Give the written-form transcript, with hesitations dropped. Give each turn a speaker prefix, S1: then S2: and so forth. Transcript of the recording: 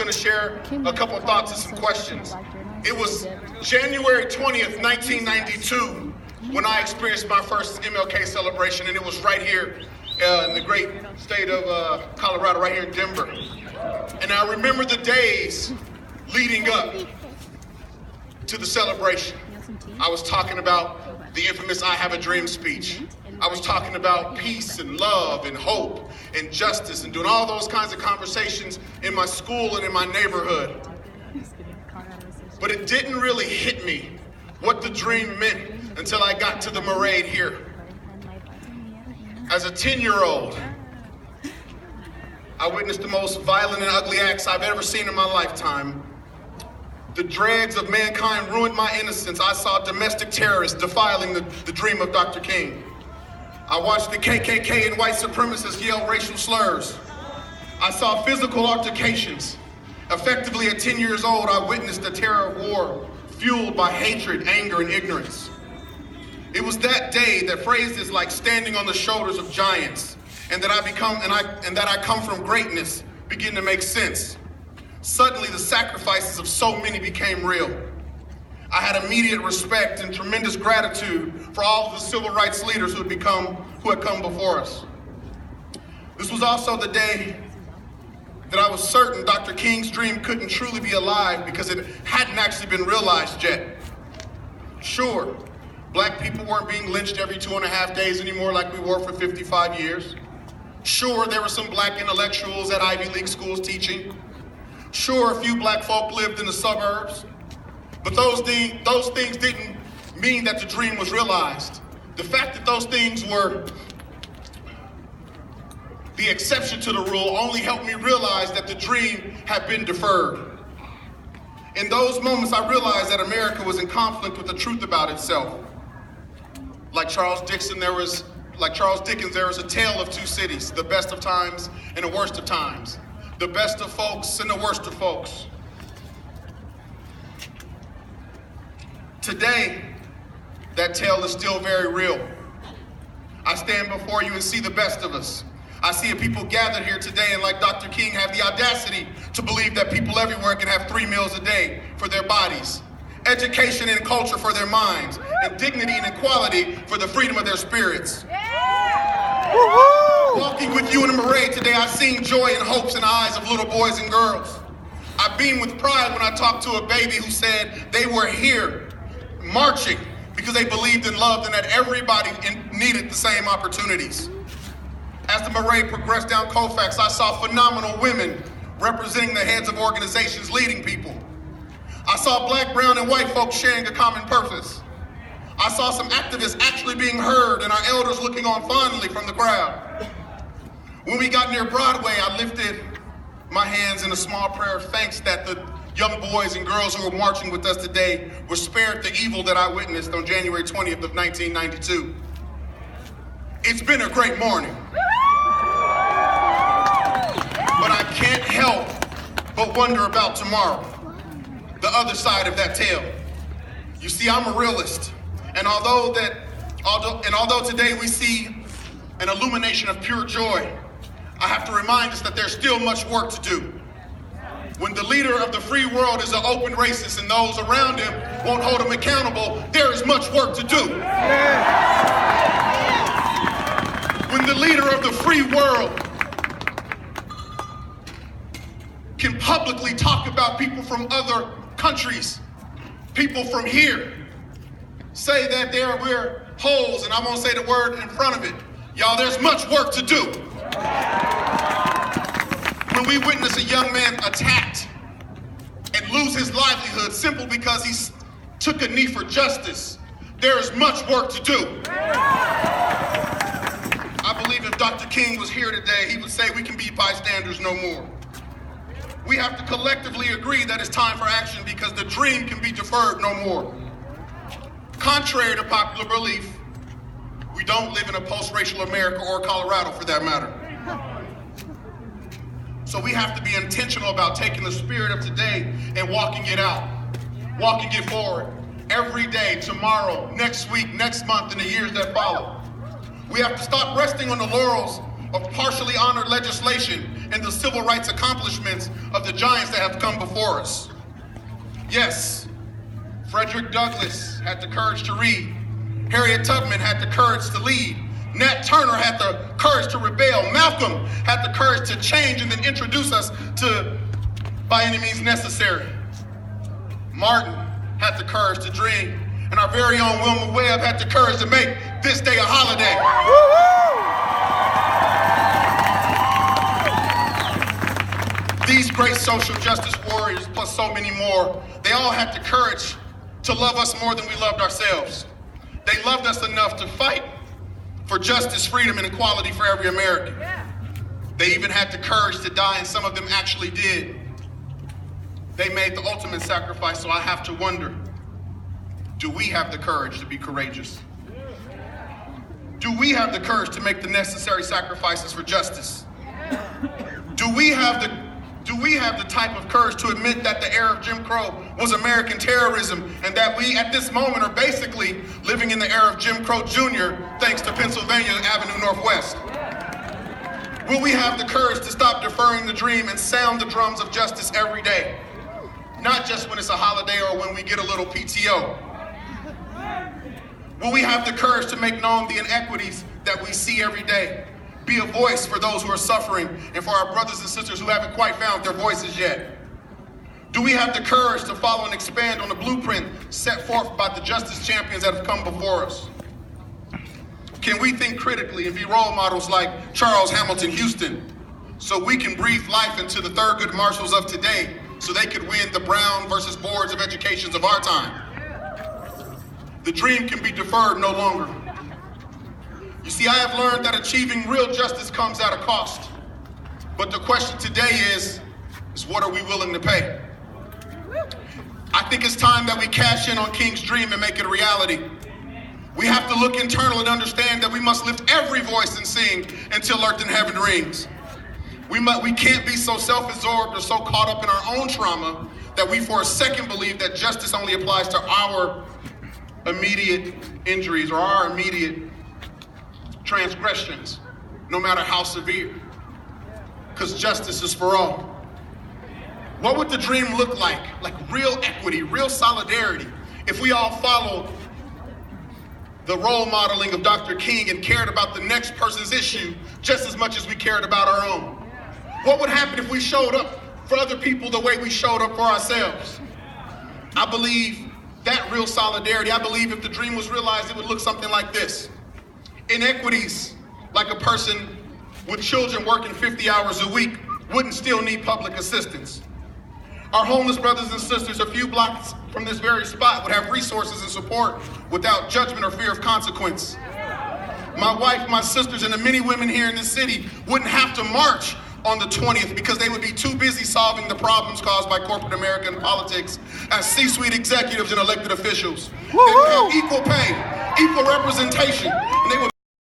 S1: going to share a couple thoughts and some questions. It was January 20th, 1992, when I experienced my first MLK celebration, and it was right here in the great state of Colorado, right here in Denver. And I remember the days leading up to the celebration. I was talking about the infamous I Have a Dream speech. I was talking about peace and love and hope and justice and doing all those kinds of conversations in my school and in my neighborhood. But it didn't really hit me what the dream meant until I got to the marade here. As a 10-year-old, I witnessed the most violent and ugly acts I've ever seen in my lifetime. The dregs of mankind ruined my innocence. I saw domestic terrorists defiling the dream of Dr. King. I watched the KKK and white supremacists yell racial slurs. I saw physical altercations. Effectively, at 10 years old, I witnessed the terror of war fueled by hatred, anger, and ignorance. It was that day that phrases like standing on the shoulders of giants and that I come from greatness begin to make sense. Suddenly, the sacrifices of so many became real. I had immediate respect and tremendous gratitude for all of the civil rights leaders who had come before us. This was also the day that I was certain Dr. King's dream couldn't truly be alive because it hadn't actually been realized yet. Sure, black people weren't being lynched every 2.5 days anymore like we were for 55 years. Sure, there were some black intellectuals at Ivy League schools teaching. Sure, a few black folk lived in the suburbs. But those things didn't mean that the dream was realized. The fact that those things were the exception to the rule only helped me realize that the dream had been deferred. In those moments, I realized that America was in conflict with the truth about itself. Like Charles Dickens, there was a tale of two cities, the best of times and the worst of times, the best of folks and the worst of folks. Today, that tale is still very real. I stand before you and see the best of us. I see a people gathered here today and like Dr. King have the audacity to believe that people everywhere can have 3 meals a day for their bodies, education and culture for their minds, and dignity and equality for the freedom of their spirits. Walking with you in the marade today, I've seen joy and hopes in the eyes of little boys and girls. I beam with pride when I talked to a baby who said they were here marching because they believed and loved and that everybody needed the same opportunities. As the parade progressed down Colfax, I saw phenomenal women representing the heads of organizations leading people. I saw black, brown, and white folks sharing a common purpose. I saw some activists actually being heard and our elders looking on fondly from the crowd. When we got near Broadway, I lifted my hands in a small prayer of thanks that the young boys and girls who were marching with us today were spared the evil that I witnessed on January 20th of 1992. It's been a great morning. But I can't help but wonder about tomorrow, the other side of that tale. You see, I'm a realist, and although today we see an illumination of pure joy, I have to remind us that there's still much work to do. When the leader of the free world is an open racist and those around him won't hold him accountable, there is much work to do. When the leader of the free world can publicly talk about people from other countries, people from here, say that we're holes, and I won't say the word in front of it. Y'all, there's much work to do. When we witness a young man attacked and lose his livelihood simply because he took a knee for justice, there is much work to do. I believe if Dr. King was here today, he would say we can be bystanders no more. We have to collectively agree that it's time for action because the dream can be deferred no more. Contrary to popular belief, we don't live in a post-racial America or Colorado for that matter. So we have to be intentional about taking the spirit of today and walking it out, walking it forward every day, tomorrow, next week, next month, and the years that follow. We have to stop resting on the laurels of partially honored legislation in the civil rights accomplishments of the giants that have come before us. Yes, Frederick Douglass had the courage to read. Harriet Tubman had the courage to lead. Nat Turner had the courage to rebel. Malcolm had the courage to change and then introduce us to by any means necessary. Martin had the courage to dream. And our very own Wilma Webb had the courage to make this day a holiday. These great social justice warriors, plus so many more, they all had the courage to love us more than we loved ourselves. They loved us enough to fight for justice, freedom, and equality for every American. They even had the courage to die, and some of them actually did. They made the ultimate sacrifice, so I have to wonder, do we have the courage to be courageous? Do we have the courage to make the necessary sacrifices for justice? Do we have the type of courage to admit that the era of Jim Crow was American terrorism and that we at this moment are basically living in the era of Jim Crow Jr. thanks to Pennsylvania Avenue Northwest? Will we have the courage to stop deferring the dream and sound the drums of justice every day? Not just when it's a holiday or when we get a little PTO. Will we have the courage to make known the inequities that we see every day? Be a voice for those who are suffering and for our brothers and sisters who haven't quite found their voices yet? Do we have the courage to follow and expand on the blueprint set forth by the justice champions that have come before us? Can we think critically and be role models like Charles Hamilton Houston so we can breathe life into the Thurgood Marshalls of today so they could win the Brown versus Boards of Educations of our time? The dream can be deferred no longer. You see, I have learned that achieving real justice comes at a cost. But the question today is what are we willing to pay? I think it's time that we cash in on King's dream and make it a reality. We have to look internal and understand that we must lift every voice and sing until earth and heaven rings. We can't be so self-absorbed or so caught up in our own trauma that we for a second believe that justice only applies to our immediate injuries or our immediate transgressions, no matter how severe, because justice is for all. What would the dream look like real equity, real solidarity, if we all followed the role modeling of Dr. King and cared about the next person's issue just as much as we cared about our own? What would happen if we showed up for other people the way we showed up for ourselves? I believe that real solidarity, I believe if the dream was realized, it would look something like this. Inequities, like a person with children working 50 hours a week, wouldn't still need public assistance. Our homeless brothers and sisters a few blocks from this very spot would have resources and support without judgment or fear of consequence. My wife, my sisters, and the many women here in this city wouldn't have to march on the 20th because they would be too busy solving the problems caused by corporate American politics as C-suite executives and elected officials. They would have equal pay, equal representation, and they would